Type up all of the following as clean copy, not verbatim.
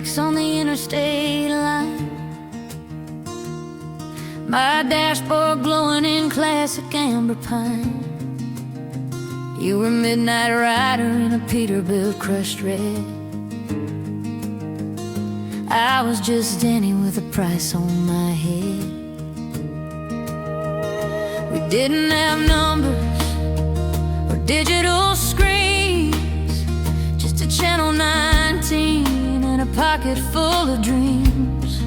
brakes on the interstate line, my dashboard glowing in classic amber pine. You were midnight rider in a Peterbilt crushed red. I was just Danny with a price on my head. We didn't have numbers or digital screens, just a channel 19 and a pocket full of dreams.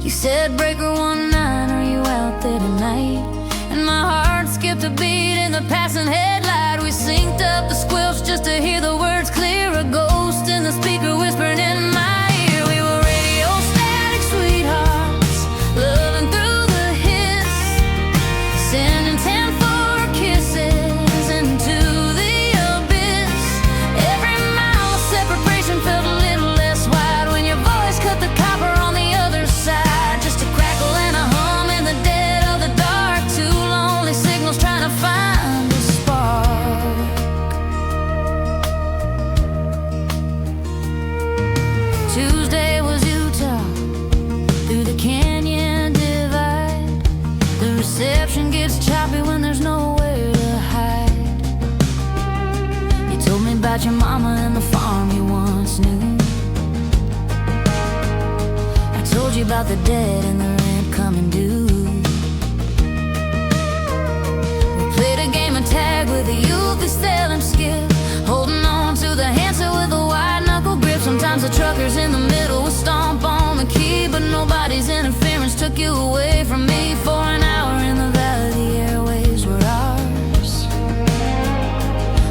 You said breaker 19, are you out there tonight? And my heart skipped a beat in the passing headlight. We synced up the squelch just to hear the words clear. A ghost in the speaker whispering in my ear. We were radio static sweethearts, loving through the hiss, sending 10-4 kisses into the abyss. Every mile of separation felt a little less wide when your voice cut the copper on the other side. Just a crackle and a hum in the dead of the dark. Two lonely signals trying to find a spark. Tuesday was Utah, through the canyon divide. The reception gets choppy when there's nowhere to hide. You told me about your mama and the farm you once knew. I told you about the debt and the rent coming due. We played a game of tag with a youthly selling skill, holding on to the handset with a wide knuckle grip. Sometimes the truckers in the middle would stomp on the key, but nobody's interference took you away from me. For an hour in the valley, the airwaves were ours,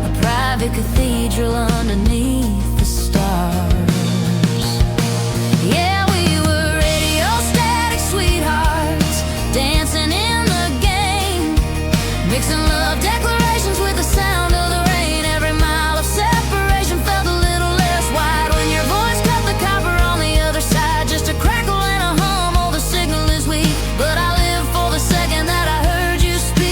a private cathedral underneath the stars. Yeah, we were radio static sweethearts, dancing in the game, mixing love declarations with the sound of the rain. Every mile of separation felt a little less wide when your voice cut the copper on the other side. Just a crackle and a hum, oh the signal is weak, but I live for the second that I heard you speak.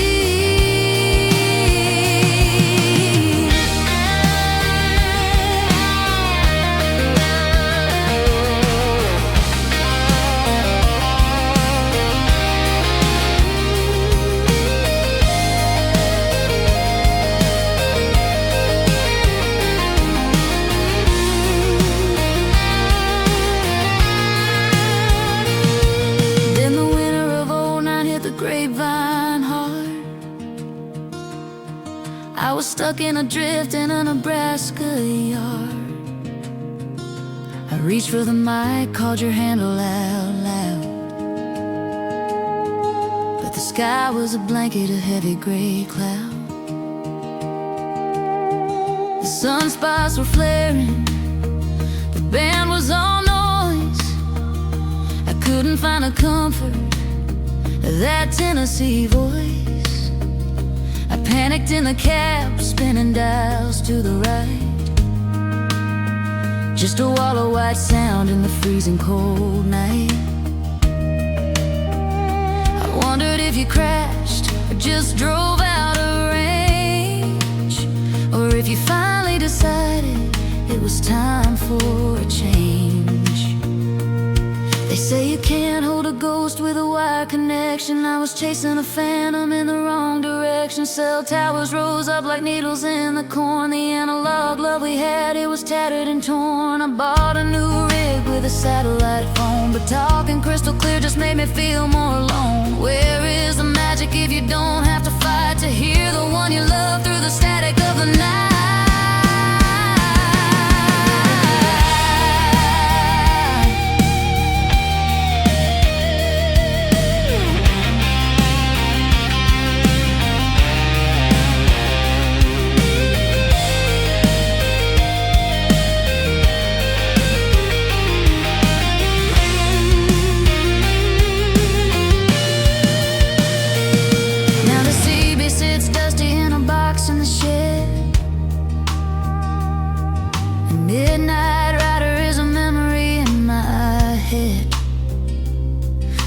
Then the winter of '09 hit the grapevine hard. I was stuck in a drift in a Nebraska yard. I reached for the mic, called your handle out loud, but the sky was a blanket of heavy gray cloud. The sunspots were flaring, the band was all noise. I couldn't find a comfort, that Tennessee voice. I panicked in the cab, spinning dials to the right. Just a wall of white sound in the freezing cold night. I wondered if you crashed or just drove out of range, or if you finally decided it was time for a change. They say you can't hold a ghost with a wire connection. I was chasing a phantom in the wrong direction. Cell towers rose up like needles in the corn. The analog love we had, it was tattered and torn. I bought a new rig with a satellite phone, but talking crystal clear just made me feel more alone. Where is the magic if you don't have to fight to hear the one you love through the static of the night?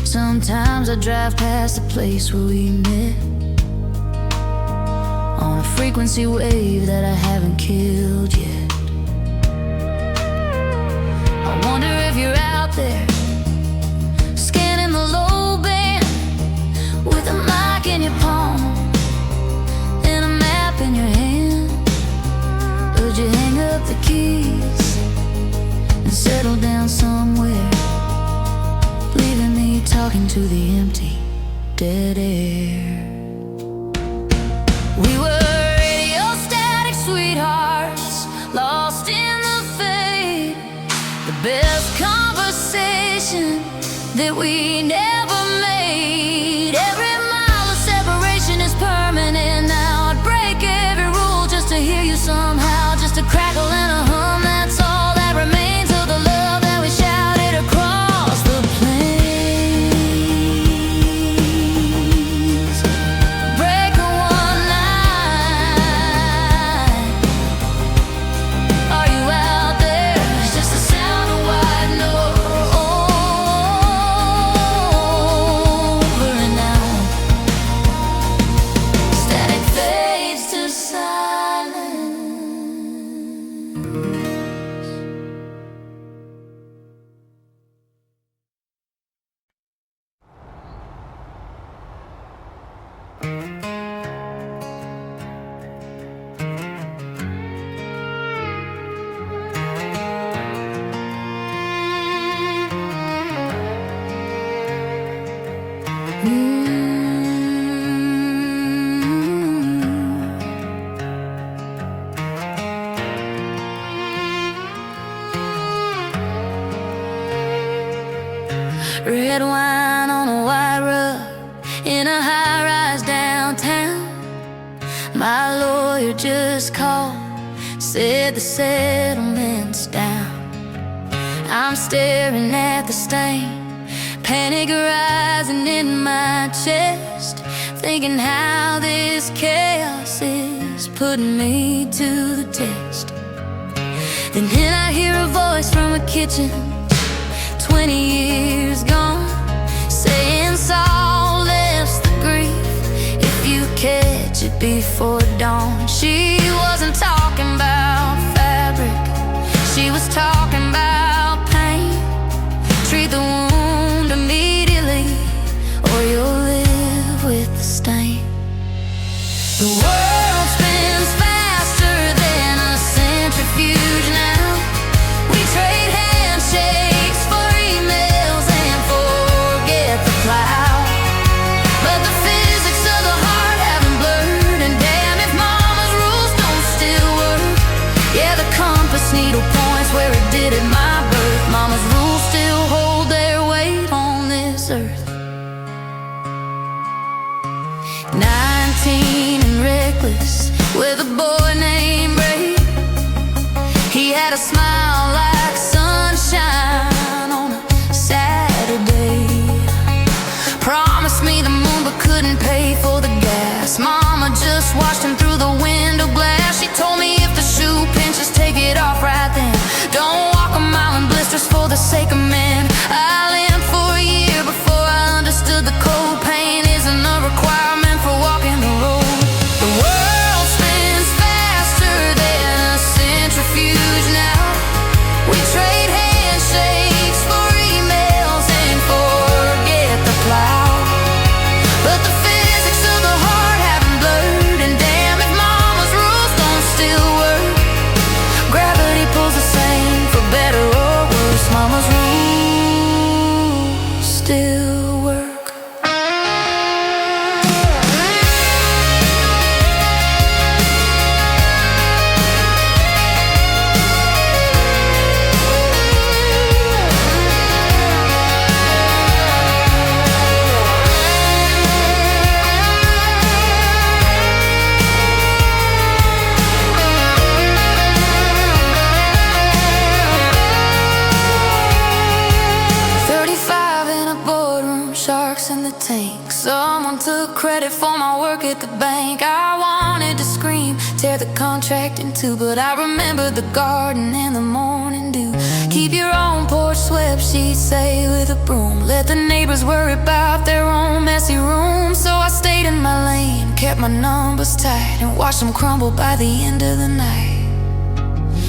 Sometimes I drive past the place where we met, on a frequency wave that I haven't killed yet. I wonder there, scanning the low band with a mic in your palm and a map in your hand. Would you hang up the keys and settle down somewhere, leaving me talking to the empty, dead air? We were radio static sweethearts, lost in the fade. The best conversation that we never made. Every mile of separation is permanent now. I'd break every rule just to hear you somehow, just a crackle and a hum. That's all that remains of the love that we shouted across the plains. Break a one night. Are you out there? It's just the sound of wide noise over and out. Static fades to silence. Red wine on a white rug in a high-rise downtown. My lawyer just called, said the settlement's down. I'm staring at the stain, panic rising in my chest, thinking how this chaos is putting me to the test. Then I hear a voice from a kitchen, 20 years gone, saying solace the grief if you catch it before dawn. She wasn't talking about fabric, she was talking about pain. Treat the wound immediately or you'll live with the stain. The world spins faster than a centrifuge now. We trade handshakes for emails and forget the cloud. But the physics of the heart haven't blurred, and damn if mama's rules don't still work. Yeah, the compass needle points where it did at my birth. Mama's rules still hold their weight on this earth. 19 and reckless with a boy named Ray. He had a smile like sunshine on a Saturday. Promised me the moon but couldn't pay for the gas. Mama just watched him through the window glass. She told me if the shoe pinches, take it off right then. Don't walk a mile in blisters for the sake of men. I limped for a year before I understood the cold pain isn't a requirement for walking the road. The world spins faster than a centrifuge now. We trade handshakes for emails and forget the cloud. But the physics of the heart haven't blurred, and damn if mama's rules don't still work. Gravity pulls the same for better or worse. Mama's rules still work. Someone took credit for my work at the bank. I wanted to scream, tear the contract in two, but I remembered the garden and the morning dew. Keep your own porch swept, she'd say with a broom. Let the neighbors worry about their own messy room. So I stayed in my lane, kept my numbers tight, and watched them crumble by the end of the night.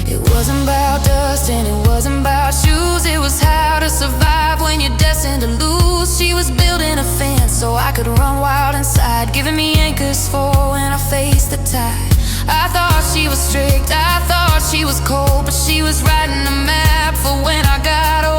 It wasn't about dust and it wasn't about shoes. It was how to survive when you're destined to lose. She was building a fence so I could run wild inside, giving me anchors for when I faced the tide. I thought she was strict, I thought she was cold, but she was writing a map for when I got old.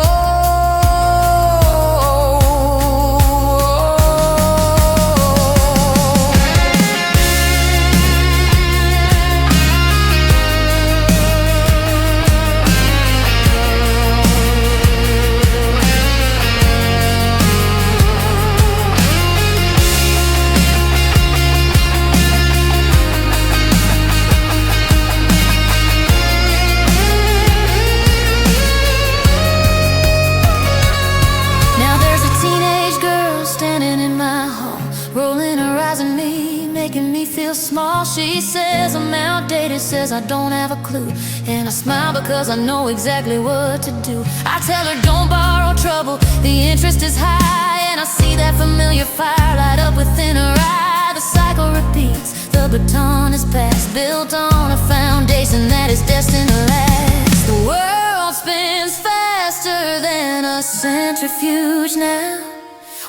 Small, she says I'm outdated, says I don't have a clue, and I smile because I know exactly what to do. I tell her don't borrow trouble, the interest is high, and I see that familiar fire light up within her eye. The cycle repeats, the baton is passed, built on a foundation that is destined to last. The world spins faster than a centrifuge now.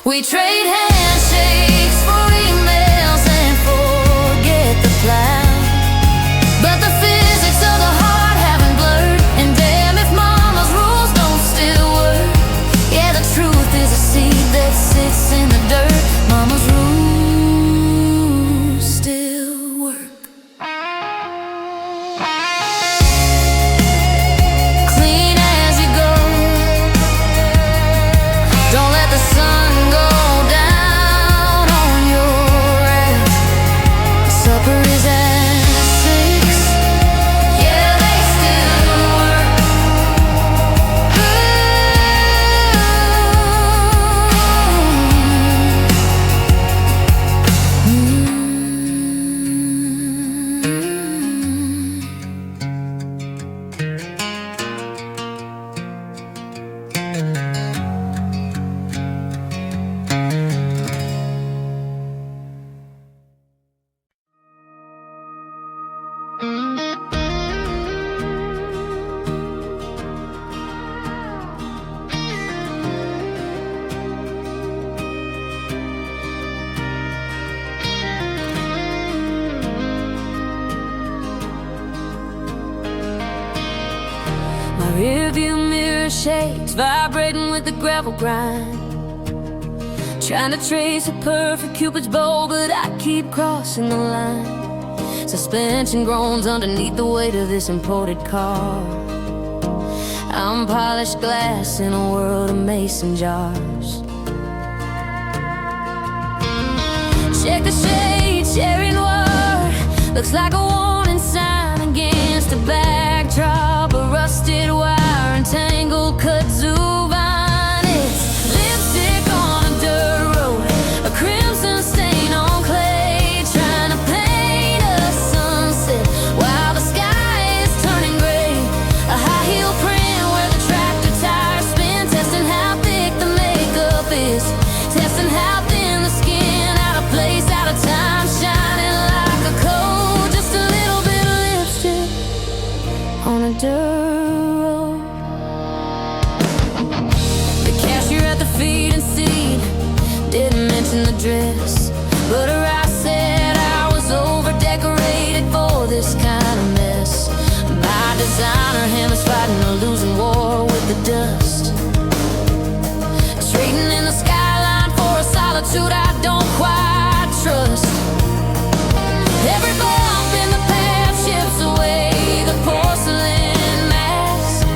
We trade handshakes for emails and forget the plow. But the physics of the heart haven't blurred, and damn if mama's rules don't still work. Yeah, the truth is a seed that sits in the dirt. Mama's rules still work. Clean as you go, don't let the sun go down on your ass. Supper is at 6. Yeah, they still work. My rearview mirror shakes, vibrating with the gravel grind. Trying to trace a perfect Cupid's bow, but I keep crossing the line. Suspension groans underneath the weight of this imported car. I'm polished glass in a world of mason jars. Check the shade, cherry noir. Looks like a warning sign against a backdrop of rusted wire and tangled kudzu vine. It's lipstick on a dirt road, a crimson stain on clay, trying to paint a sunset while the sky is turning gray. A high heel print where the tractor tires spin, testing how thick the makeup is, testing how thin the skin, out of place, out of time, shining like a coat. Just a little bit of lipstick on a dirt road. The cashier at the feed and seed didn't mention the dress, but her eyes said I was over decorated for this kind of mess. By design, her hand was fighting a losing war with the dust, trading in the skyline for a solitude I don't quite trust. Every bump in the path chips away the porcelain mask.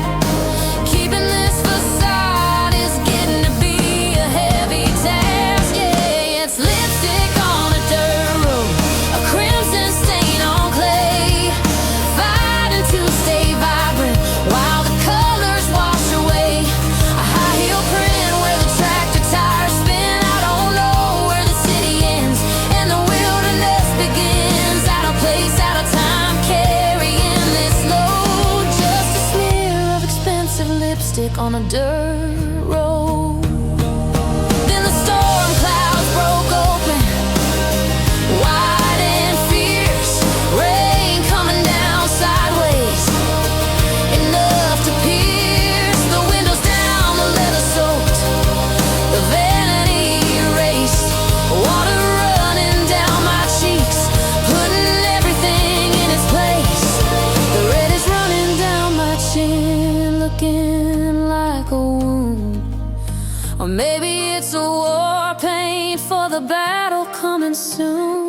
Keeping this facade is getting to be a heavy task. Yeah, it's lipstick on a dirt road, a crimson stain on clay, fighting to stay vibrant while the colors wash away. A high heel print where the tractor tires spin. I don't know where the city ends and the wilderness begins. Out of place, out of time, carrying this load. Just a smear of expensive lipstick on a dirt road. Then the storm clouds broke open, wide and fierce, rain coming down sideways. the battle coming soon.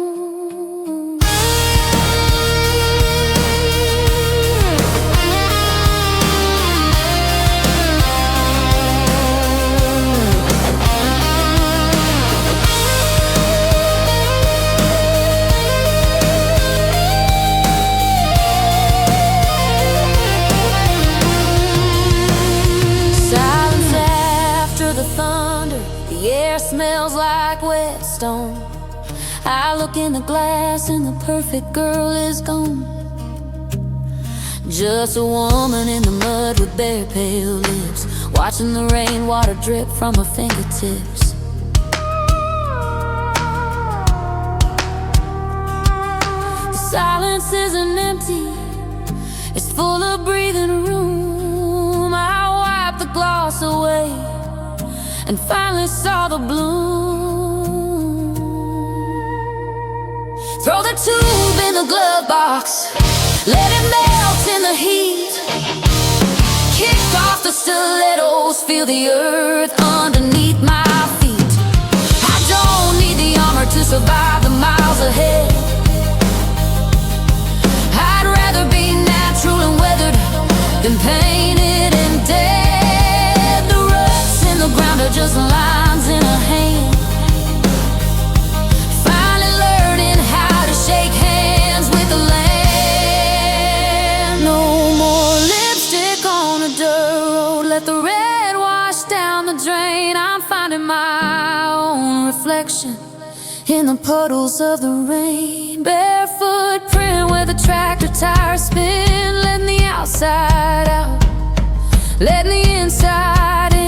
The air smells like wet stone. I look in the glass and the perfect girl is gone. Just a woman in the mud with bare pale lips, watching the rainwater drip from her fingertips. The silence isn't empty, it's full of breathing room. I wipe the gloss away and finally saw the bloom. Throw the tube in the glove box, let it melt in the heat. Kick off the stilettos, feel the earth underneath my feet. I don't need the armor to survive the miles ahead. I'd rather be natural and weathered than painted and dead. The ground are just lines in a hand. Finally learning how to shake hands with the land. No more lipstick on a dirt road, let the red wash down the drain. I'm finding my own reflection in the puddles of the rain. Barefoot print where the tractor tires spin, letting the outside out, letting the inside in.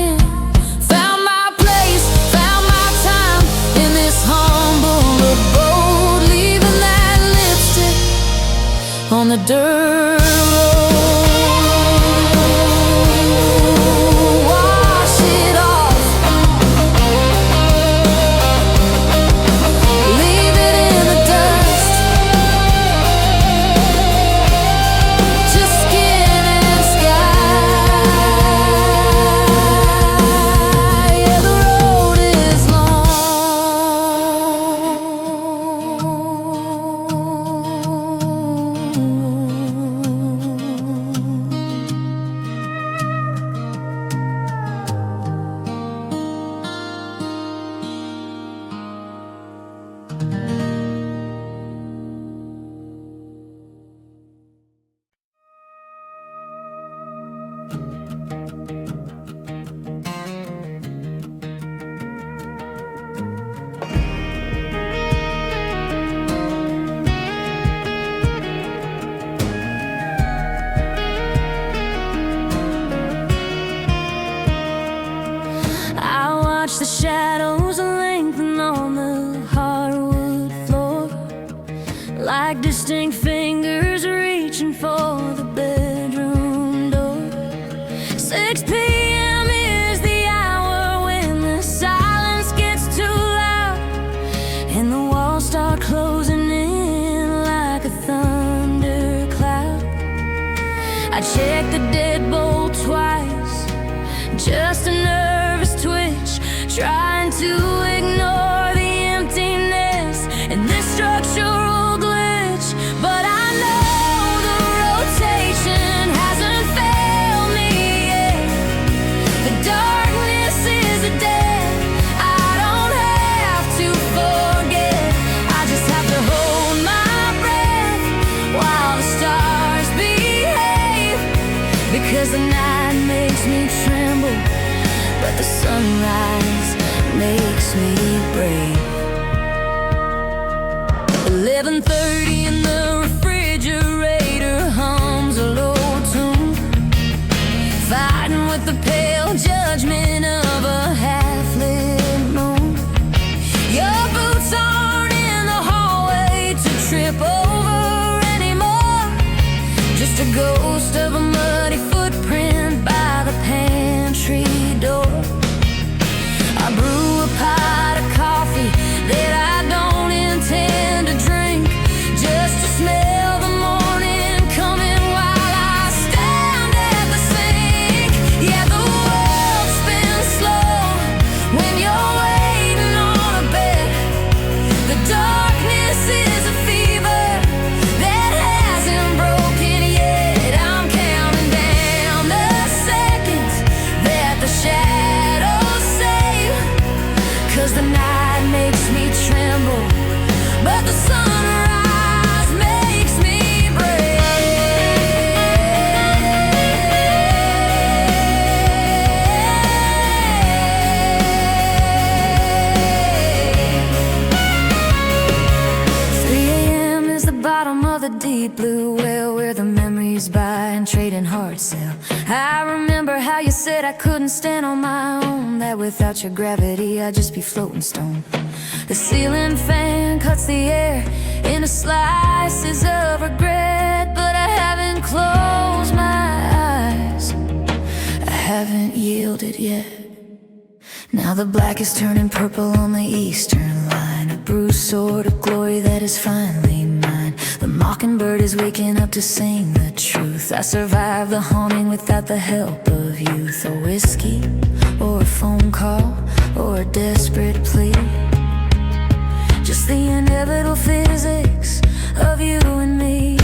On the dirt road, wash it off, leave it in the dust, just skin and sky. Yeah, the road is long. The shadows lengthen on the hardwood floor, like distinct fingers reaching for the bedroom door. 6 p.m. is the hour when the silence gets too loud and the walls start closing in like a thundercloud. I check the deadbolt twice, just a nervous twitch, trying to ignore the emptiness and this structural glitch. But I know the rotation hasn't failed me yet. The darkness is a dead I don't have to forget. I just have to hold my breath while the stars behave, because the night makes me tremble, but the sunrise makes me brave. 11:30 and the refrigerator hums a low tune, fighting with the pale judgment of a half-lit moon. Your boots aren't in the hallway to trip over anymore, just a ghost of a muddy footprint by the pantry door. I brew a pot of coffee that I don't intend to drink, just to smell night makes me tremble, but the sunrise makes me brave. 3 a.m. is the bottom of the deep blue well, where the memories buy and trading hearts sell. I remember how you said I couldn't stand on my own, that without your gravity I'd just be floating stone. The ceiling fan cuts the air into slices of regret, but I haven't closed my eyes, I haven't yielded yet. Now the black is turning purple on the eastern line, a bruised sword of glory that is finally mine. The mockingbird is waking up to sing the truth. I survived the haunting without the help of youth. A whiskey, or a phone call, or a desperate plea, just the inevitable physics of you and me.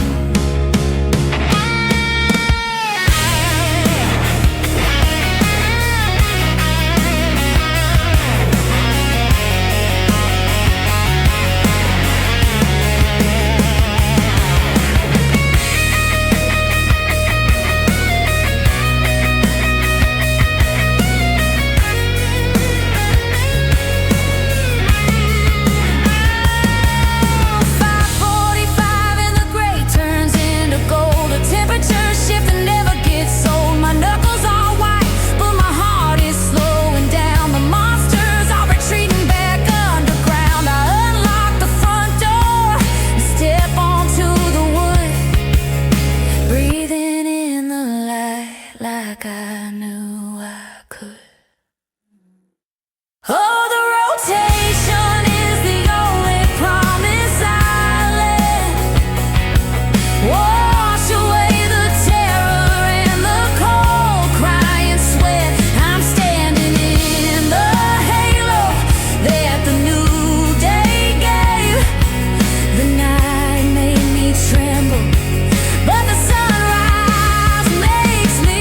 Like I knew I could. Oh, the rotation is the only promise I left. Wash away the terror and the cold crying sweat. I'm standing in the halo that the new day gave. The night made me tremble, but the sunrise makes me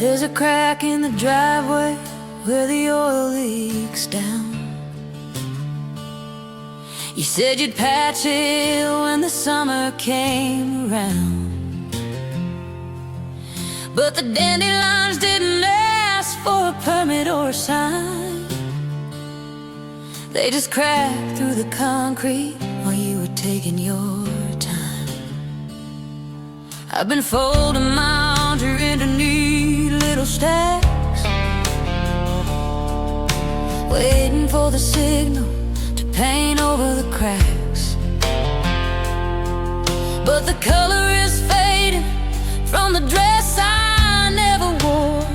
There's a crack in the driveway where the oil leaks down. You said you'd patch it when the summer came around, but the dandelions didn't ask for a permit or a sign. They just cracked through the concrete while you were taking your time. I've been folding my laundry into neat little stacks, waiting for the signal to paint over the cracks. But the color is fading from the dress I never wore,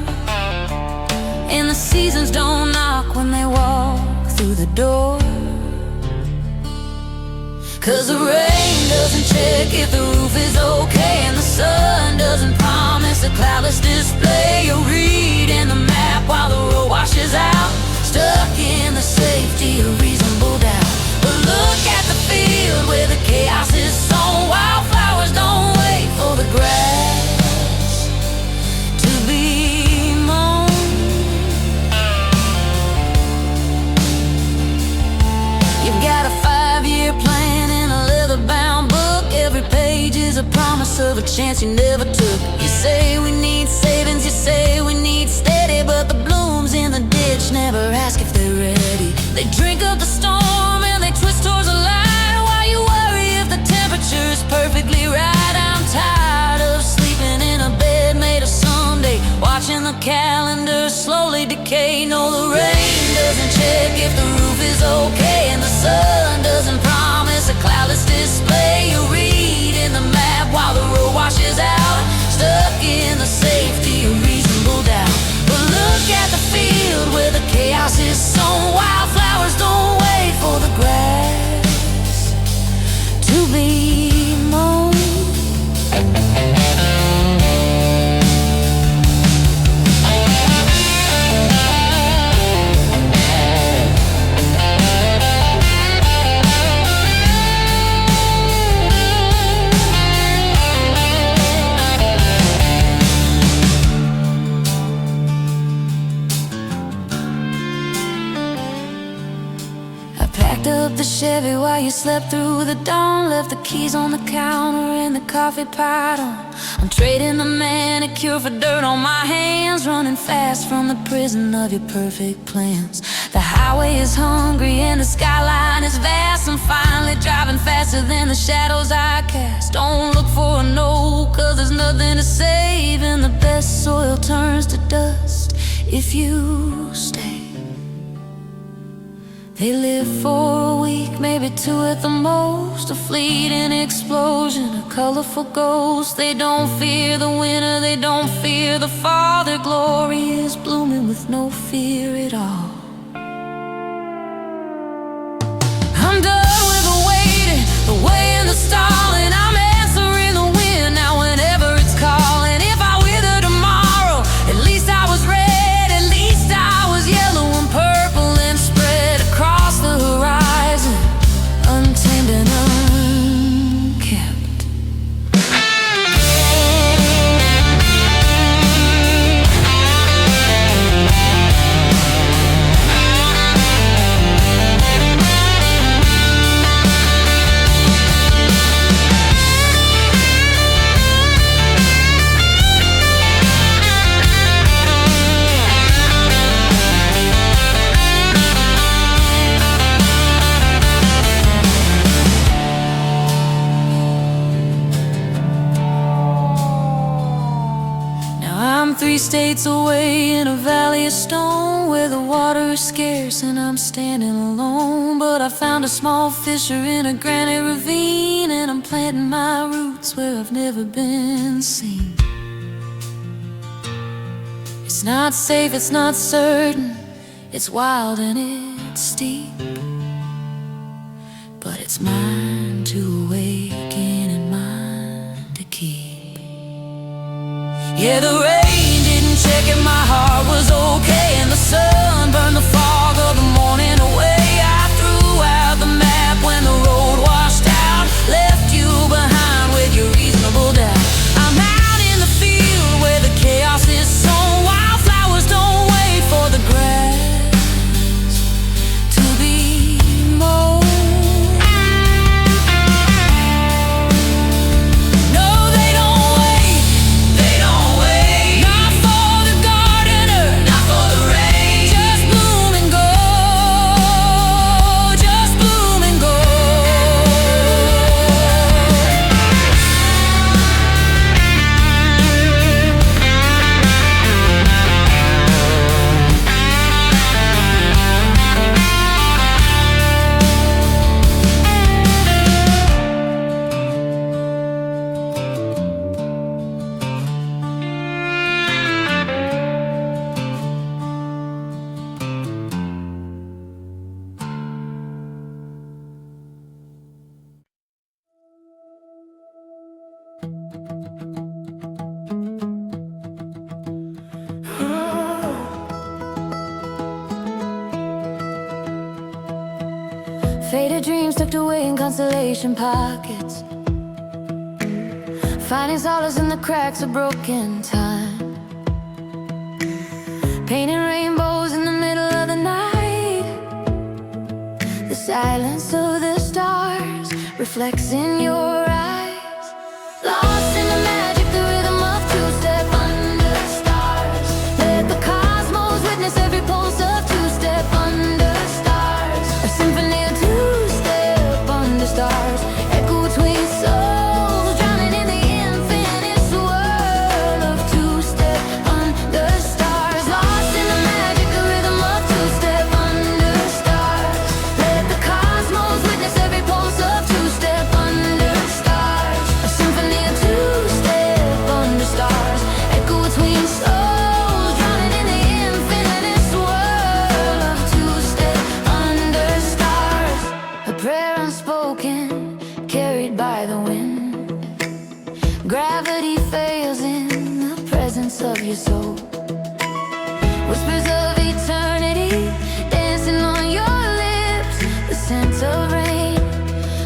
and the seasons don't knock when they walk through the door. 'Cause the rain doesn't check if the roof is okay, and the sun doesn't promise a cloudless display. You're reading the map while the road washes out, stuck in the safety of reasonable doubt. But look at the field where the chaos is sown. Wildflowers don't wait for the grass to be mown. promise of a chance you never took. You say we need savings, you say we need steady, but the blooms in the ditch never ask if they're ready. They drink up the storm and they twist towards the light. Why you worry if the temperature's perfectly right? I'm tired of sleeping in a bed made of someday, watching the calendar slowly decay. No, the rain doesn't check if the roof is okay, and the sun doesn't promise a cloudless display. You read in the map while the road washes out, stuck in the safety of reasonable doubt. But look at the field where the chaos is sown. Wildflowers don't wait for the grass to be mown. Up the Chevy while you slept through the dawn, left the keys on the counter and the coffee pot on. I'm trading the manicure for dirt on my hands, running fast from the prison of your perfect plans. The highway is hungry and the skyline is vast. I'm finally driving faster than the shadows I cast. Don't look for a no, 'cause there's nothing to save, and the best soil turns to dust if you stay. They live for a week, maybe two at the most, a fleeting explosion, a colorful ghost. They don't fear the winter, they don't fear the fall. Their glory is blooming with no fear at all. I'm done with the waiting, the weighing, the stalling. I'm answering the wind now whenever it's calling. If I wither tomorrow, at least I was red, at least I was yellow and purple and spread across the horizon, untamed and unkept. I'm 3 states away in a valley of stone, where the water is scarce and I'm standing alone. But I found a small fissure in a granite ravine, and I'm planting my roots where I've never been seen. It's not safe, it's not certain, it's wild and it's steep, but it's mine to awaken and mine to keep. Yeah, the rain didn't check if my heart was okay, and the sun burned the fog of the morning away. I threw out the map when the road washed out, left you behind with your reasonable doubt. I'm out in the field where the chaos is sown. Wildflowers don't wait for the grass to be mown. Faded dreams tucked away in constellation pockets, finding solace in the cracks of broken time, painting rainbows in the middle of the night. The silence of the stars reflects in your eyes, lost in every pulse of two-step under stars. A symphony of two-step under stars. Echo between souls, drowning in the infinite swirl of two-step under stars. Lost in the magic, the rhythm of two-step under stars. Let the cosmos witness every pulse of two-step under stars. A symphony of two-step under stars. Echo between souls, drowning in the infinite swirl of two-step under stars. A prayer unspoken, carried by the wind. Gravity fails in the presence of your soul. Whispers of eternity dancing on your lips. The scent of rain,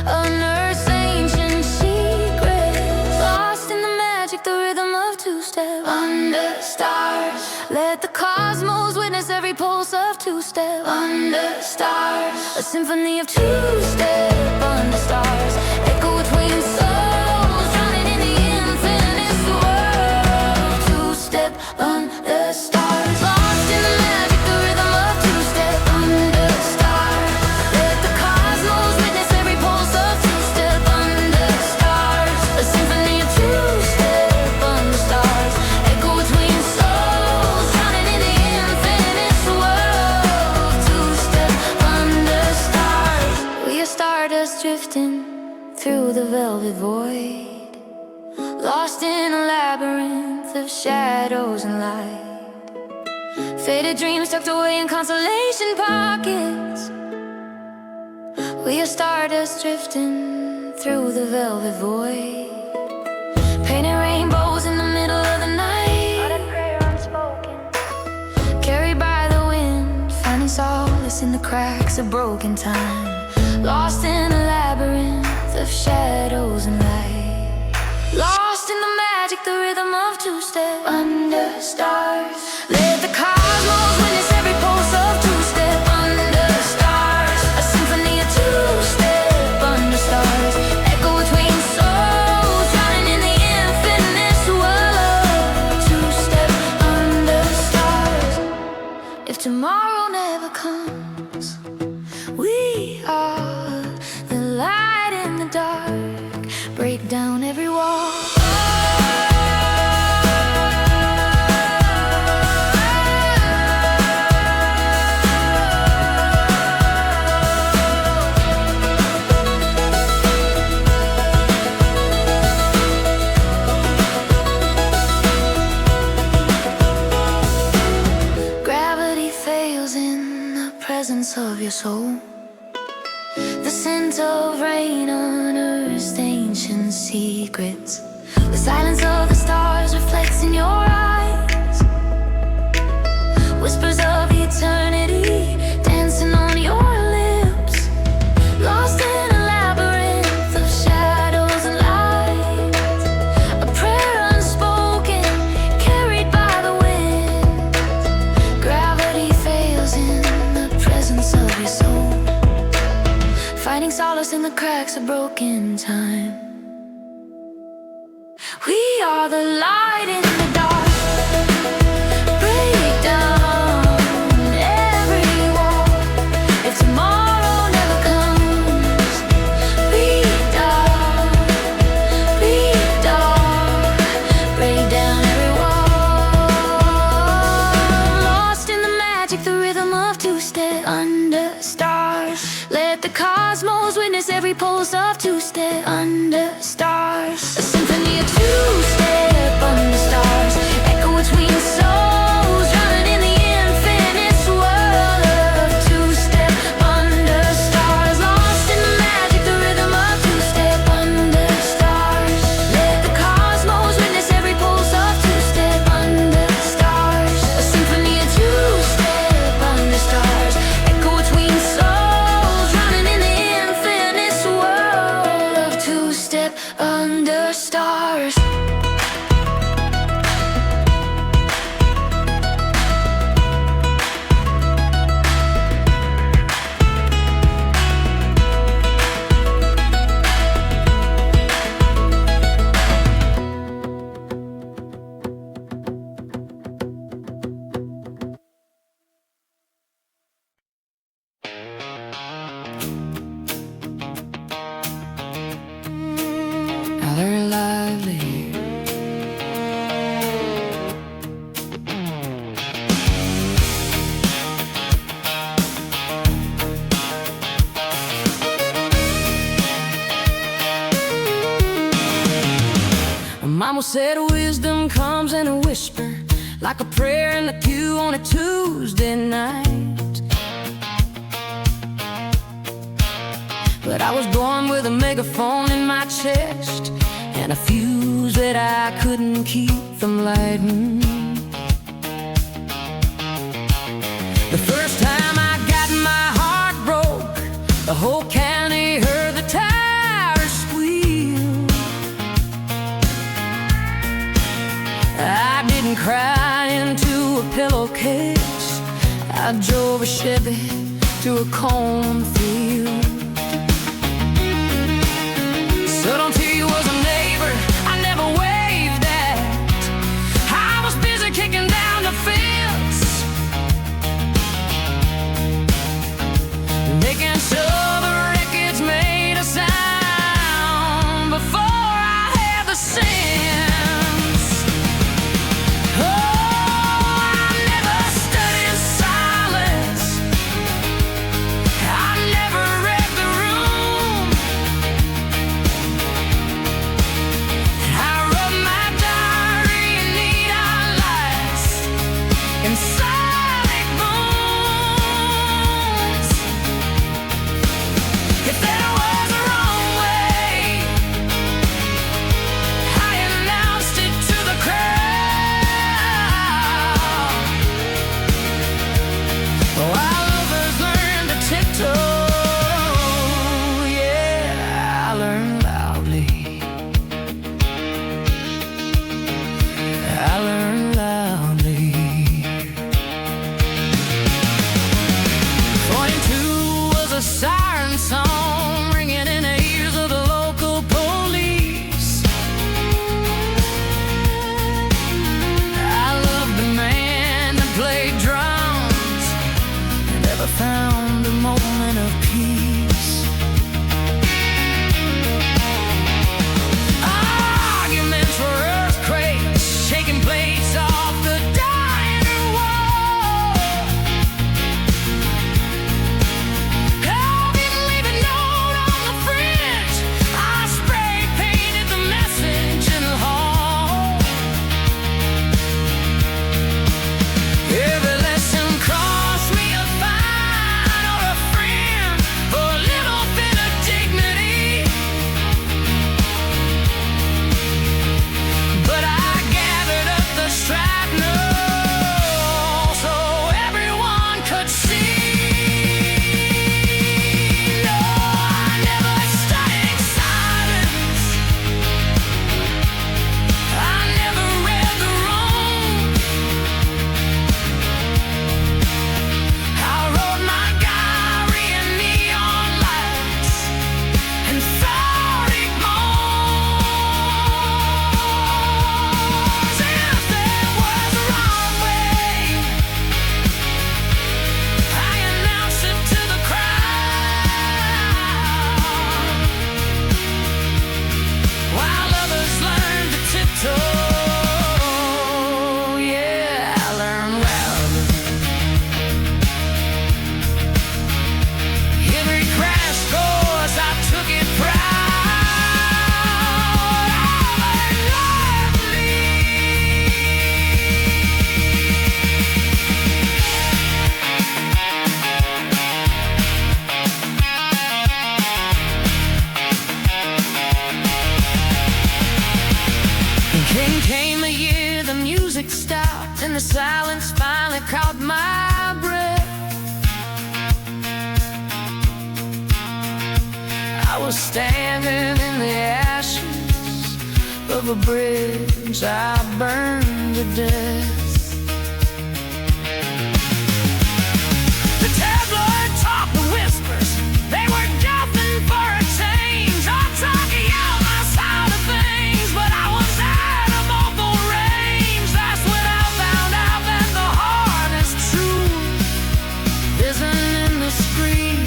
unearth's ancient secrets. Lost in the magic, the rhythm of two-step under stars. Let the cosmos witness every pulse of two-step under stars. A symphony of two-step under stars. Echo between souls, drowning in the infinite swirl of two-step under stars. Lost in the magic, the rhythm of two-step under stars. Let the cosmos witness every pulse of two-step under stars. A symphony of two-step under stars. Echo between souls, drowning in the infinite swirl of two-step under stars. We are stardust drifting through the velvet void, lost in a labyrinth of shadows and light. Faded dreams tucked away in consolation pockets. We are stardust drifting through the velvet void, painted rainbows in the middle of the night. A prayer unspoken, carried by the wind, finding solace in the cracks of broken time. Lost in a labyrinth of shadows and light. Lost in the magic, the rhythm of two-step under stars. Let the cosmos witness every pulse of two-step under stars. A symphony of two-step under stars. Echo between souls, drowning in the infinite swirl of two-step under stars. If tomorrow never comes, we are the light in the dark. Break down every wall. Gravity fails in the presence of your soul. The scent of rain unearths ancient secrets. The silence of the stars reflects in your eyes. Whispers of eternity dancing on your lips. Lost in a labyrinth of shadows and light. A prayer unspoken, carried by the wind. Gravity fails in the presence of your soul, finding solace in the cracks of broken time. We are the light in the dark. Break down every wall. If tomorrow never comes, break down, break down every wall. Lost in the magic, the rhythm of two-step under stars. Let the cosmos witness every pulse of two-step under stars. A symphony of two-step under stars. Echo between souls, drowning in the infinite swirl of two-step under stars. Lost in the magic, the rhythm of two-step under stars. Let the cosmos witness every pulse of two-step under stars. A symphony of two-step under stars. Echo between souls, drowning in the infinite swirl of two-step under stars. said wisdom comes in a whisper, like a prayer in the pew on a Tuesday night. But I was born with a megaphone in my chest and a fuse that I couldn't keep from lighting. The first time I got my heart broke, the whole county heard the tires squeal. I didn't cry into a pillowcase, I drove a Chevy to a cornfield. So don't tell you was a neighbor I never waved at. I was busy kicking down the fence, making sure the records made a sound before I had the sense. Oh, I never stood in silence, I never read the room. I wrote my diary in neon lights and sonic booms. If there was a wrong way, I announced it to the crowd. While others learned to tiptoe, yeah, I learned loudly. I learned loudly. 42 was a siren song ringing in the ears of the local police. I loved the man that played drums and never found a moment of peace. Arguments were earthquakes, shaking plates off the diner wall. I didn't leave a note on the fridge, I spray painted the message in the hall. Every lesson cost me a fine or a friend for a little bit of dignity. But I gathered up the shrapnel so everyone could see. No, I never studied silence, I never read the room. I wrote my diary in neon lights and sonic moans. If there was a wrong way, I announced it to the crowd. While others learned to tiptoe, yeah, I learned loudly. Every crash course I took it proud. I learned loudly. Came the year the music stopped and the silence finally caught my breath. I was standing in the ashes of a bridge I burned to death. The tabloid talk, the whispers, they were nothing for a change. I'm talking out my side of things, but I was out of vocal range. That's when I found out that the hardest truth isn't in the screen.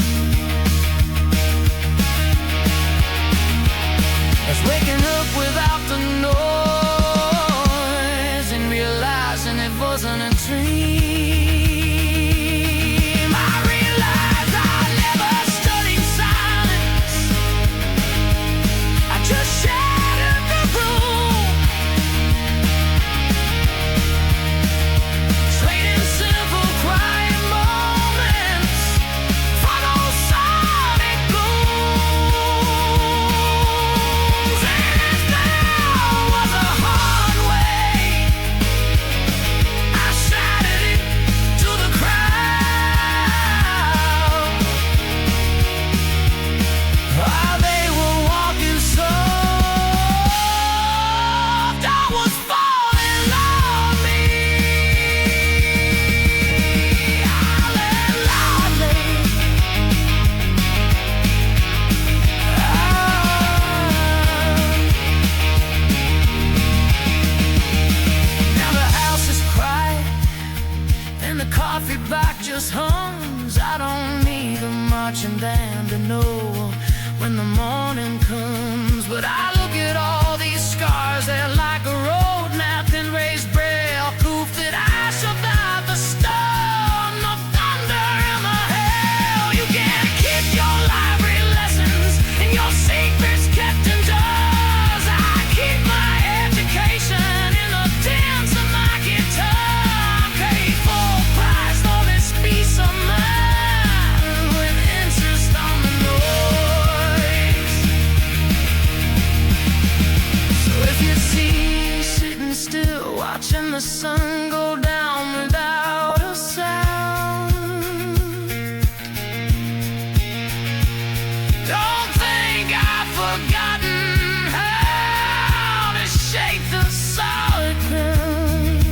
It's waking up without the noise and realizing watching than to know when the morning comes. But I look at all these scars, they're like a road map in raised braille, proof that I survived the storm, the thunder and the hail. You can't keep your library lessons and your secrets kept indoors. I keep my education in the dance of my guitar. Pay full price for this peace of mind with interest on the noise. So if you see me sitting still, watching the sun go down without a sound, don't think I've forgotten how to shake the solid ground.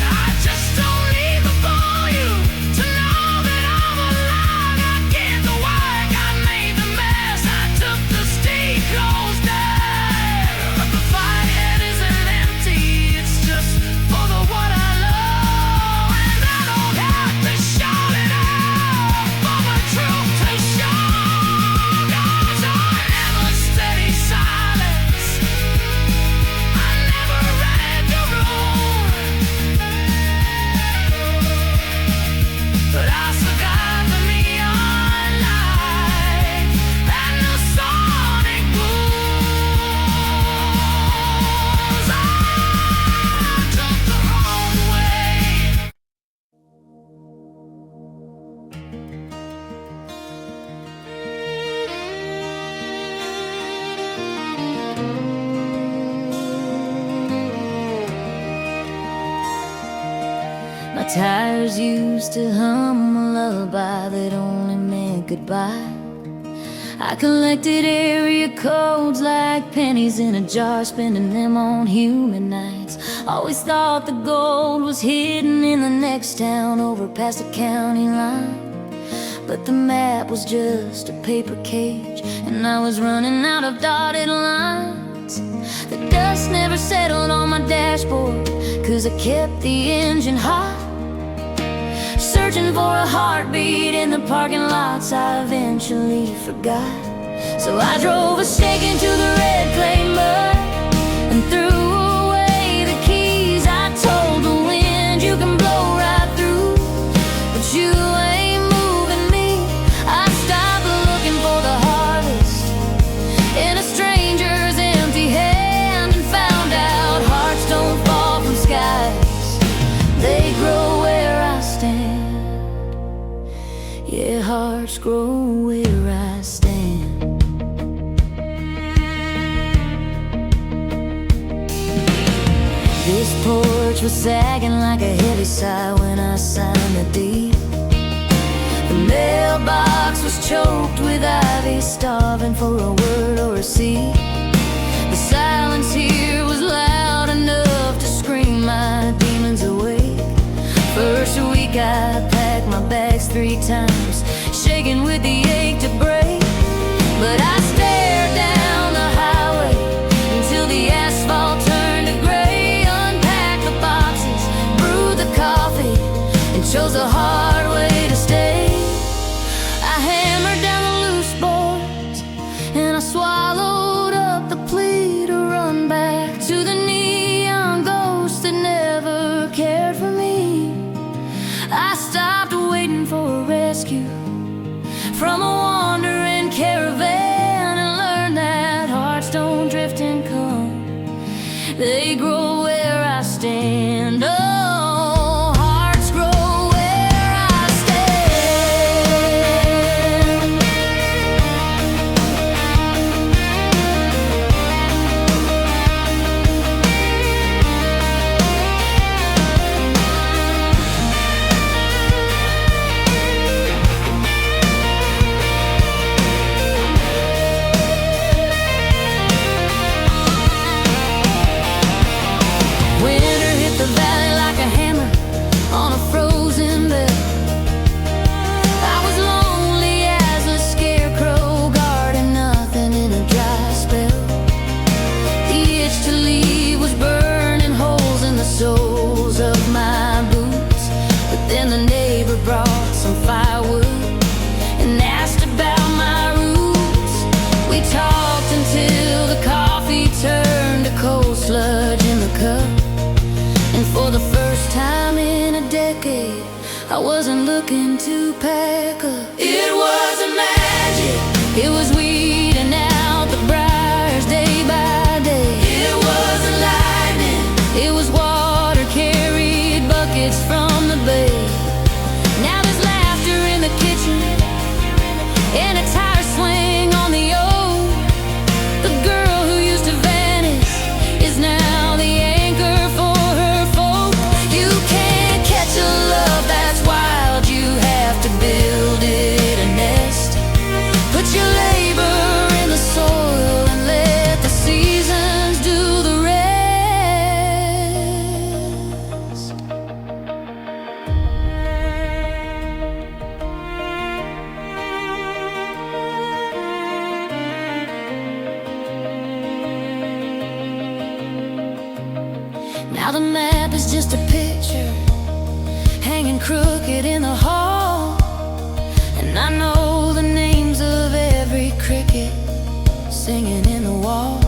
I just don't need the volume to know that I'm alive. I did the work, I made the mess, I took the stage closed down. But the fight isn't empty, it's just for the one I love. And I don't have to shout it out for the truth to show. Cause I never steady silence, I never read the room, but I survived the neon light and the sonic booms. I took the wrong way. My tires used to hum a lullaby that only meant goodbye. I collected area codes like pennies in a jar, spending them on humid nights. Always thought the gold was hidden in the next town over past the county line. But the map was just a paper cage, and I was running out of dotted lines. The dust never settled on my dashboard, cause I kept the engine hot. Searching for a heartbeat in the parking lots I eventually forgot. So I drove a stake into the red clay mud and threw away the keys. I told the wind, you can blow right through, but you ain't moving me. I stopped looking for the harvest in a stranger's empty hand and found out hearts don't fall from skies, they grow where I stand. Yeah, hearts grow where I stand. This porch was sagging like a heavy sigh when I signed the deed. The mailbox was choked with ivy, starving for a word or a seed. The silence here was loud enough to scream my demons awake. First week I packed my bags 3 times, shaking with the ache to break. But I stared down the highway until the asphalt turned to gray. Unpacked the boxes, brewed the coffee, and chose the hard way to stay. I hammered down the loose boards, and I swallowed up the plea to run back to the neon ghost that never cared for me. I stopped waiting for a rescue from a wandering caravan and learned that hearts don't drift and come, they grow where I stand. Oh, hearts grow where I stand. some firewood and asked about my roots. We talked until the coffee turned to cold sludge in the cup. And for the first time in a decade, I wasn't looking to pack up. It wasn't magic, it was weeding out the briars day by day. It wasn't lightning, it was water carried buckets from the bay. Now there's laughter in the kitchen and a tire swing on the old. The girl who used to vanish is now the anchor for her folk. You can't catch a love that's wild, you have to build it a nest. Put your labor in the soil and let the seasons do the rest. Now the map is just a picture hanging crooked in the hall, and I know the names of every cricket singing in the wall.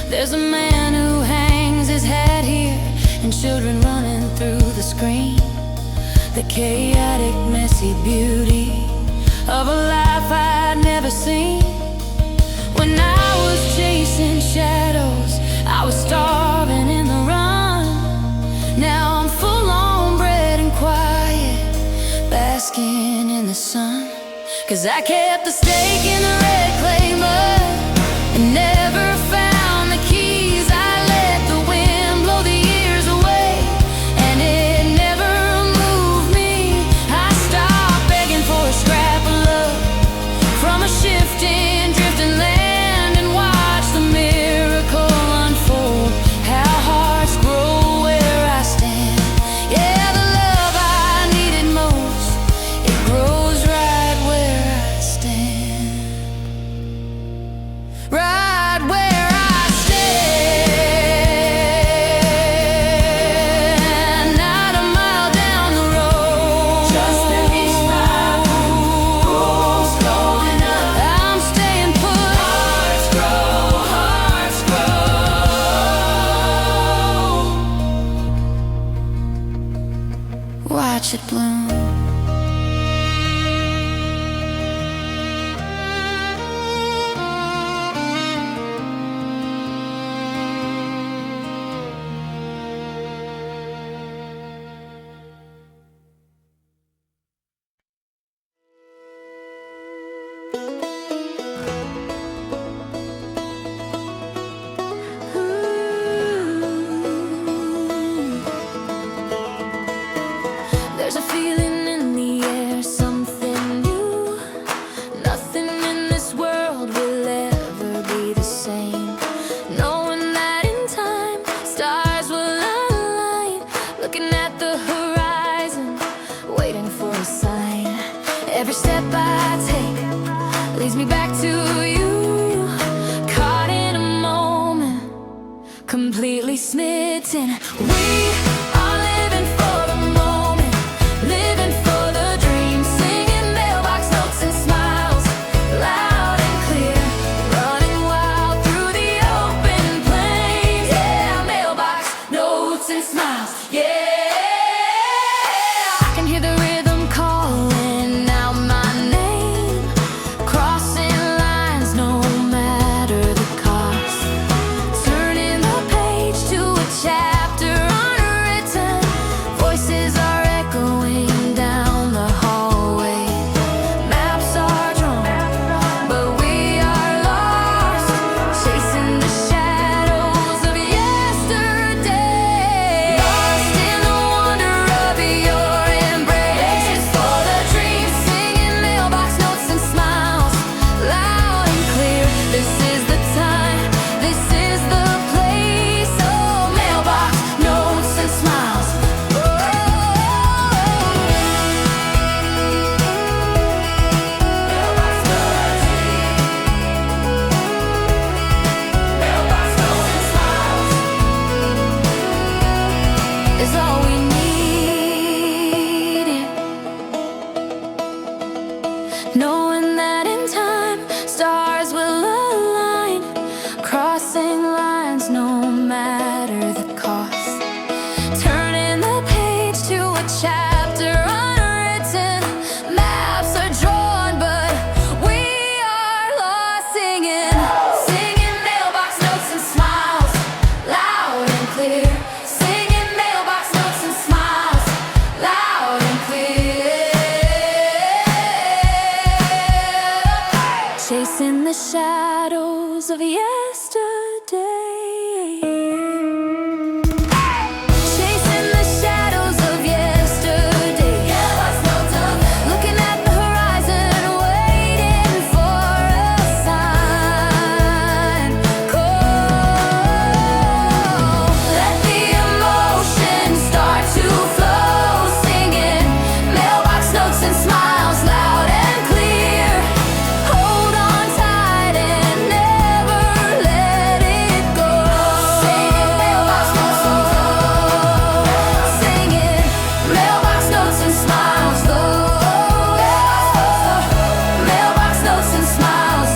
There's a man who hangs his hat here and children running through the screen. The chaotic, messy beauty of a life I'd never seen. When I was chasing shadows, I was starving in the run. Now I'm full on bread and quiet, basking in the sun. 'Cause I kept the stake in the red clay mud and never found the keys. I let the wind blow the years away, and it never moved me. I stopped begging for a scrap of love from a shifting, drifting land, and watched the miracle unfold. How hearts grow where I stand. Yeah, the love I needed most, it grows right where I stand. Right where I stand. Not a mile down the road, just an each mile, rules going up. I'm staying put. Hearts grow, hearts grow. Watch it bloom. There's a feeling in the air, something new. Nothing in this world will ever be the same. Knowing that in time, stars will align. Looking at the horizon, waiting for a sign. Every step I take leads me back to you. Caught in a moment, completely smitten. We are living for the moment, living for the dream, singing mailbox notes and smiles, loud and clear, running wild through the open plains. Yeah, mailbox notes and smiles. Yeah, I can hear the rhythm calling out my name, crossing lines no matter the cost, turning the page to a chapter chasing the shadows of yesterday. Chasing the shadows of yesterday. Looking at the horizon, waiting for a sign. Let the emotion start to flow, singing mailbox notes and smiles loud and clear. Hold on tight and never let it go. Singing mailbox notes and singing mailbox notes and smiles, mailbox notes and smiles.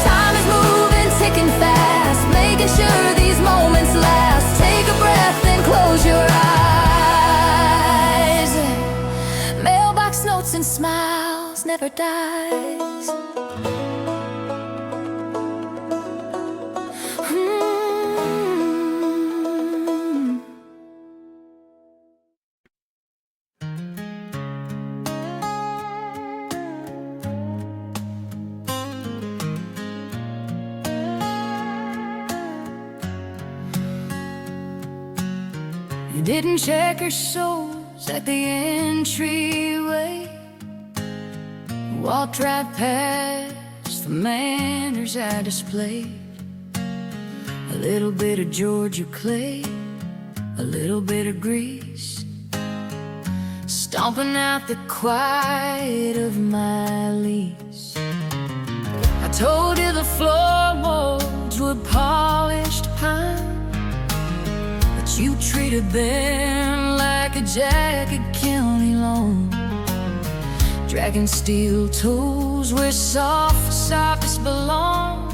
Time is moving, ticking fast, making sure these moments last. Take a breath and close your eyes. Mailbox notes and smiles never dies. You didn't check her shoes at the entryway. Walked right past the manners I displayed. A little bit of Georgia clay, a little bit of grease, stomping out the quiet of my lease. I told you the floorboards were polished pine, but you treated them like a jagged county lawn. Dragging steel toes where softest belong,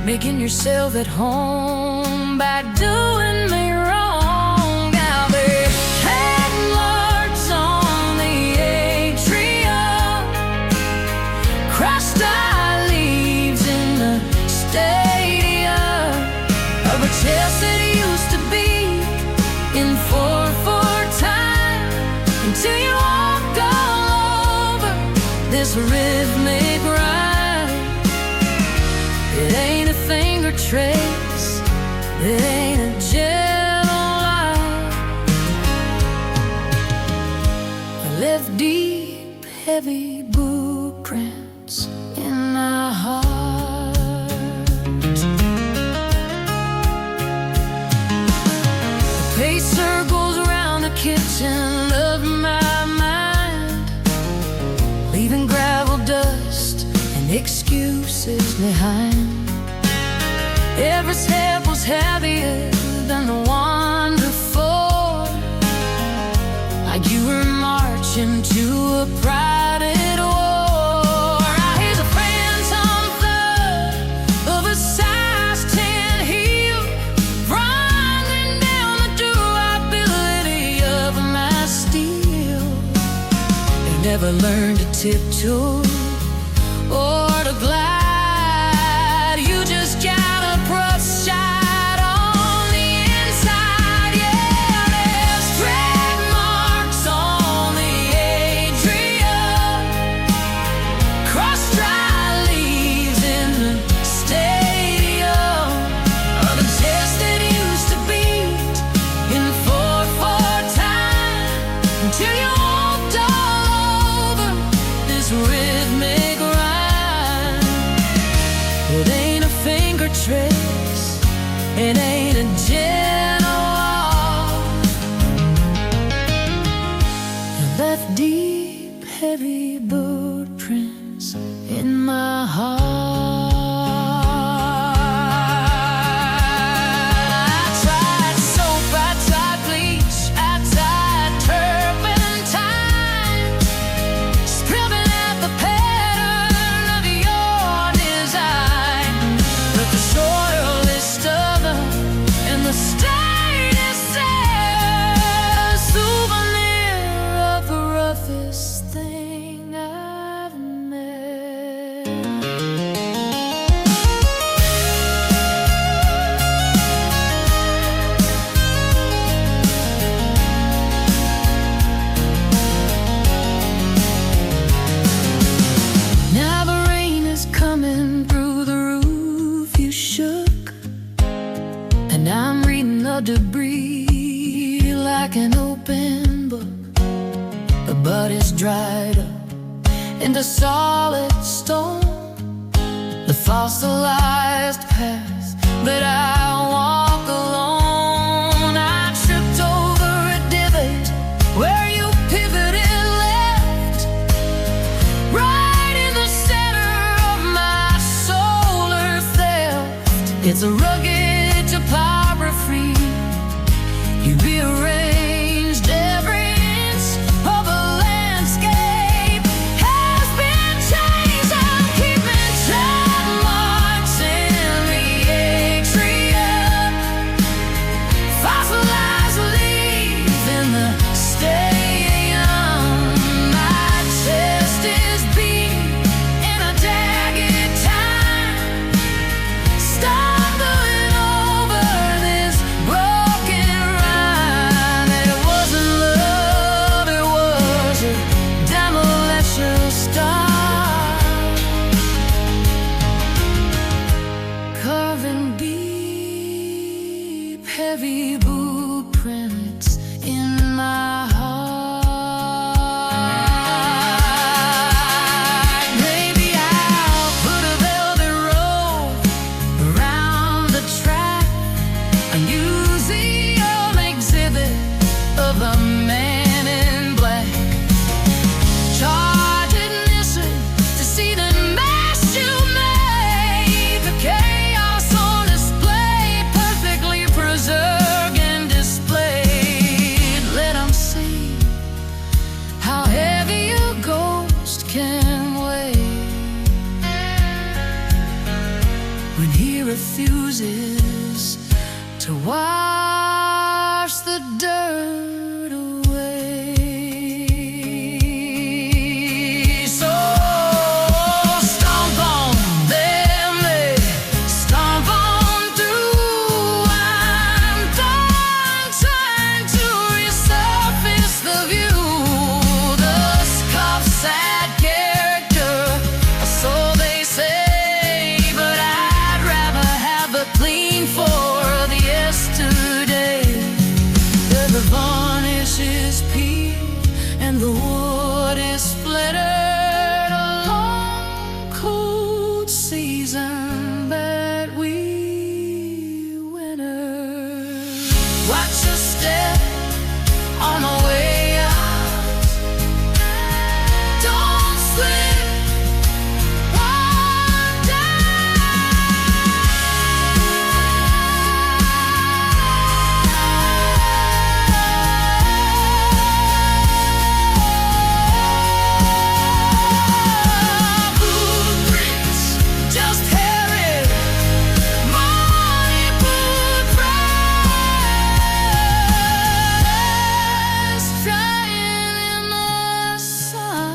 making yourself at home by doing me wrong. Now there hang marks on the atrium, crushed eye leaves in the stadium of a chest that used to beat in 4/4 time, until you walked all over this rhythmic rhyme. It ain't a finger trace, it ain't a gentle line. I left deep, heavy boot prints in my heart. The pace circles around the kitchen of my mind, leaving gravel, dust, and excuses behind. Every step was heavier than the one before, like you were marching to a private war. I hear the phantom thud of a size 10 heel, running down the durability of my steel. They never learned to tiptoe or to glide. You just got a brush shot on the inside. Yeah, there's drag marks on the atrium, crushed dry leaves in the stadium of a chest that used to beat in 4/4 time, until you walked all over this rhythmic rhyme. It ain't a finger trace, it ain't a gentle walk. You left deep, heavy boot prints in my heart. I tried soap, I tried bleach, I tried turpentine, scribbling out the pattern of your design. But the soil is stubborn, like an open book, but it's dried up into solid stone. The fossilized path that I walk alone. I tripped over a divot where you pivoted left, right in the center of my solar theft. It's a rugged topography. You rearranged every inch of a landscape. Has been changed. I'm keeping tread marks in the atrium. Fossilized leaf in the stadium. My chest is beating in a jagged time, stumbling over this broken rhyme. It wasn't love, it was a demolition style. Carving deep, heavy boot prints in my heart. Maybe I'll put a velvet rope around the track, a museum exhibit of the man in black. Charge ignition to see the mess you made. The chaos on display, perfectly preserved and displayed. Let 'em see how heavy a ghost can weigh when he refuses to wash the dirt away. So stomp on them, they stomp on through. I'm done trying to resurface the view. The scuffed, sad character, so they say, but I'd rather have the clean for the yesterday. The varnish is peeled and the wood is splintered. A long, cold season that we wintered. Watch your step on the way out. Don't slip, one footprints, just Harry, money boot press, trying in the sun.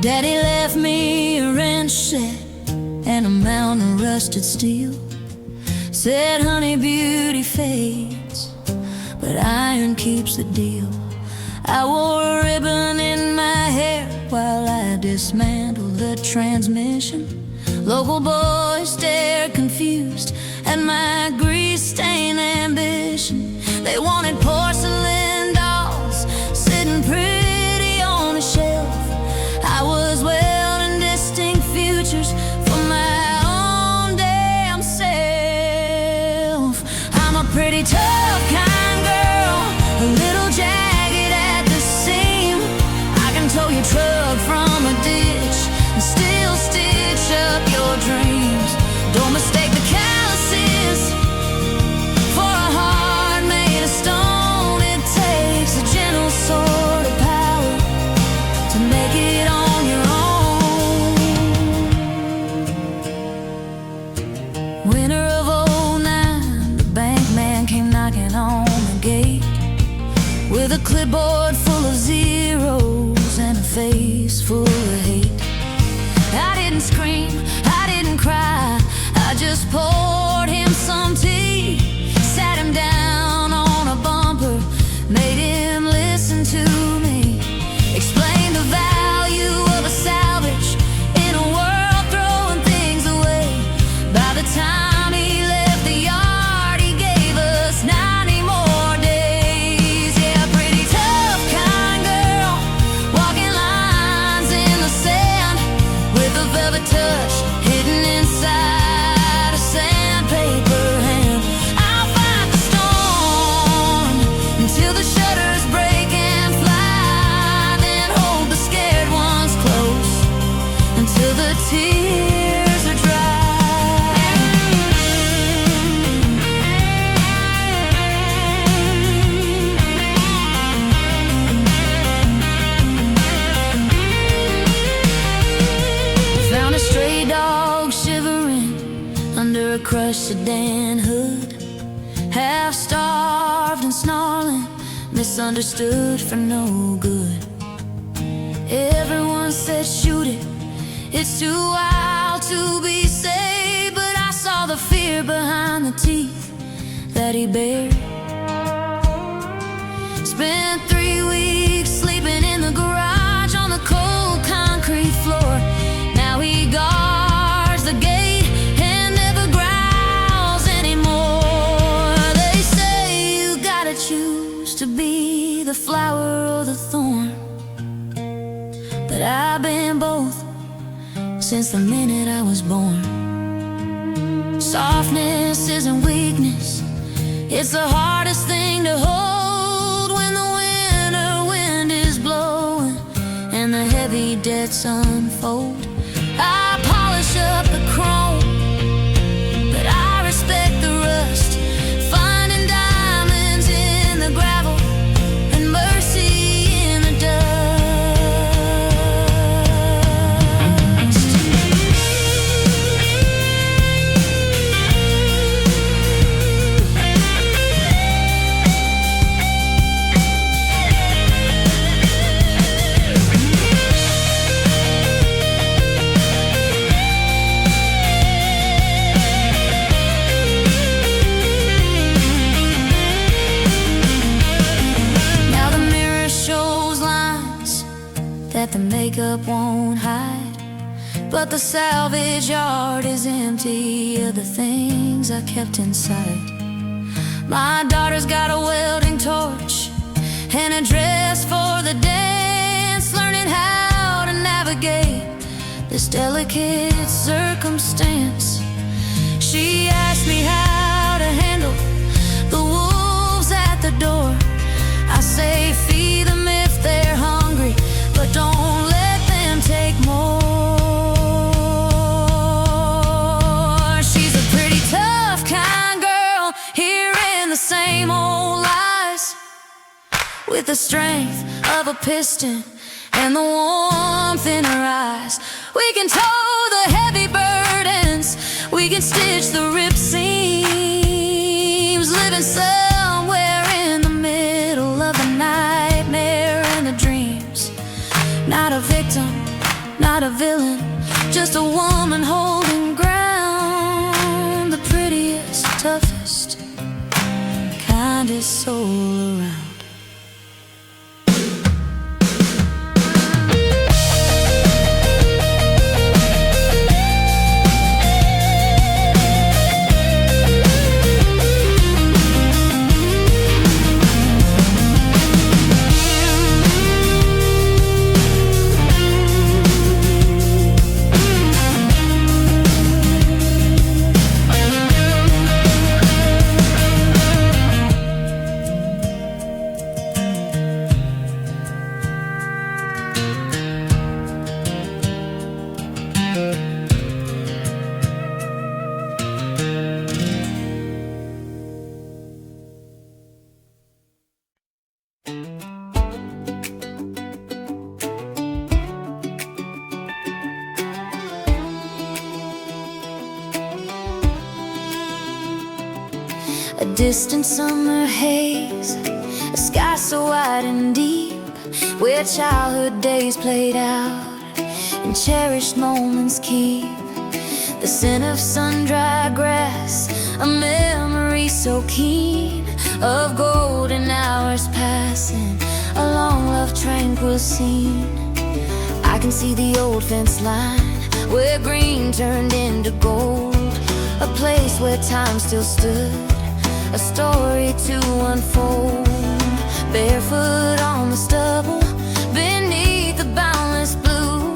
Daddy left me a wrench set and a mound of rusted steel. Said, honey, beauty fades, but iron keeps the deal. I wore a ribbon in my hair while I dismantled the transmission. Local boys stared confused at my grease-stained ambition. They wanted porcelain dolls sitting pretty on a shelf. I was welding distinct futures for my own damn self. I'm a pretty tough kind girl, a little jagged at the seam. I can tow your truck from a ditch and still stitch up your dreams. Don't mistake the calluses for a heart made of stone. It takes a gentle sort of power to make it on your own. Winter of '09, the band clipboard full of zeros and a face full of hate. I didn't scream, I didn't cry, I just poured him some tea, sat him down on a bumper, made him listen to me, explained the value of a salvage in a world throwing things away. By the time he left the yard, he gave us 90 more days. Yeah, pretty tough kind girl, walking lines in the sand, with a velvet touch hidden inside a sandpaper hand. I'll fight the storm until the shutters break and fly, then hold the scared ones close until the tears are dry. Found a stray dog shivering under a crushed sedan hood, half starved and snarling, misunderstood for no good. Everyone said shoot it, it's too wild to be safe, but I saw the fear behind the teeth that he bared. Spent 3 weeks sleeping in the garage on the cold concrete floor. Now he guards the gate and never growls anymore. They say you gotta choose to be the flower or the thorn, but I've been both since the minute I was born. Softness isn't weakness, it's the hardest thing to hold when the winter wind is blowing and the heavy debts unfold. I polish up the chrome, but I respect the rust, finding diamonds in the gravel and mercy in the dust. That the makeup won't hide, but the salvage yard is empty of the things I kept inside. My daughter's got a welding torch and a dress for the dance, learning how to navigate this delicate circumstance. She asked me how to handle the wolves at the door. I say feed them if they're hungry, but don't let them take more. She's a pretty tough kind girl, hearing the same old lies, with the strength of a piston and the warmth in her eyes. We can tow the heavy burdens, we can stitch the ripped seams, living somewhere in the middle of the nightmare and the dreams. Not a victim, not a villain, just a woman holding ground, the prettiest, toughest, kindest soul around. A distant summer haze, The sky so wide and deep, where childhood days played out and cherished moments keep. The scent of sun-dried grass, a memory so keen of golden hours passing, a long love tranquil scene. I can see the old fence line where green turned into gold, a place where time still stood, a story to unfold. Barefoot on the stubble, beneath the boundless blue,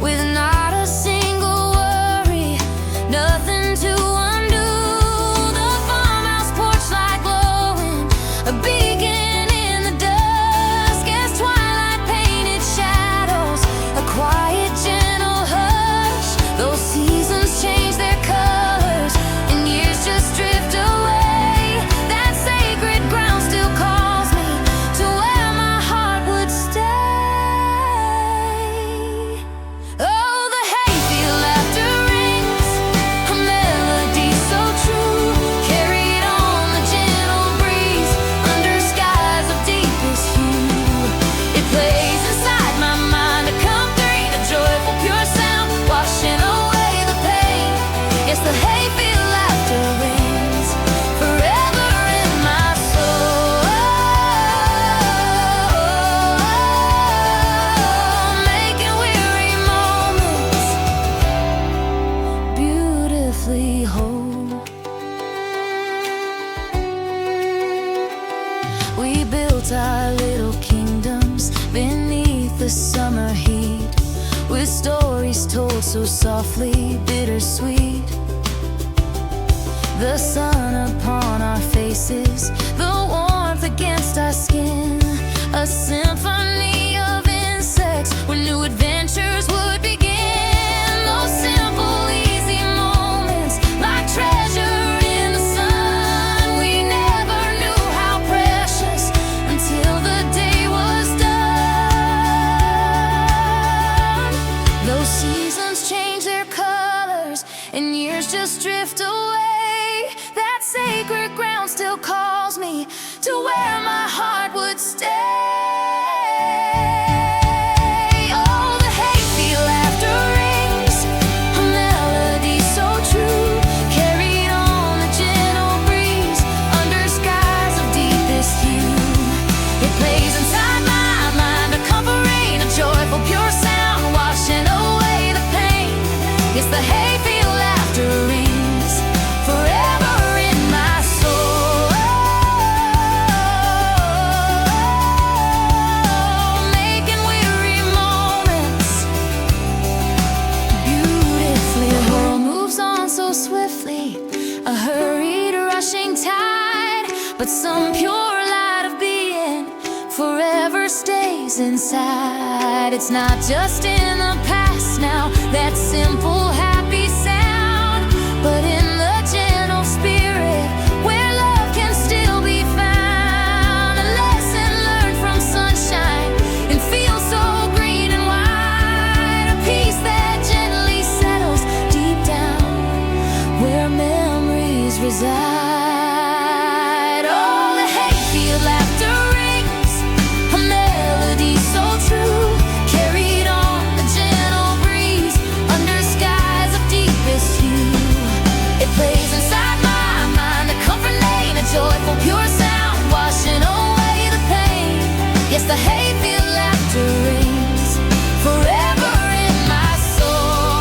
with not a single worry, nothing to undo. The farmhouse porch light glowing, a beacon in the dusk, as twilight painted shadows, a quiet gentle hush. Those seasons change their colors and years just drift away. That sacred ground still calls me to where my heart would stay. Oh, the hayfield laughter rings, a melody so true, carried on the gentle breeze, under skies of deepest hue. It plays inside my mind, a comforting, a joyful, pure sound, washing away the pain. Yes, the hayfield laughter rings forever in my soul, making weary moments beautifully whole. We built our little kingdoms beneath the summer heat, with stories told so softly, bittersweet. The sun upon our faces, the warmth against our skin, a symphony of insects where new adventures would begin. Those simple, easy moments, like treasure in the sun, we never knew how precious until the day was done. Those seasons change their colors and years just drift away. That sacred ground still calls me to where my heart would stay. Oh, the hayfield laughter rings, a melody so true, carried on the gentle breeze, under skies of deepest hue. It plays inside my mind, a comforting, a joyful, pure sound, washing away the pain. It's the hayfield laughter rings forever in my soul, making weary moments beautifully whole. The world moves on so swiftly, a hurried, rushing tide, but some pure light of being forever stays inside. It's not just in the past now, that simple, happy sound, but in the gentle spirit where love can still be found. A lesson learned from sunshine and feels so green and wide, a peace that gently settles deep down where memories reside. Oh, the hayfield laughter rings, a melody so true, carried on the gentle breeze, under skies of deepest hue. It plays inside my mind, a comforting, a joyful, pure sound, washing away the pain. Yes, the hayfield laughter rings forever in my soul,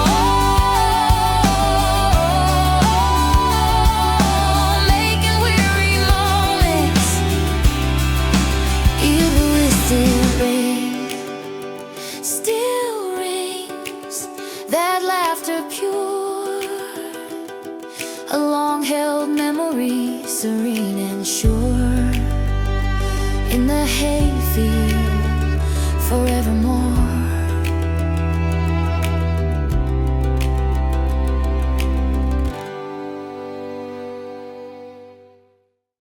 making weary moments still rings, that laughter pure, a long-held memory, serene and sure, in the hayfield forevermore.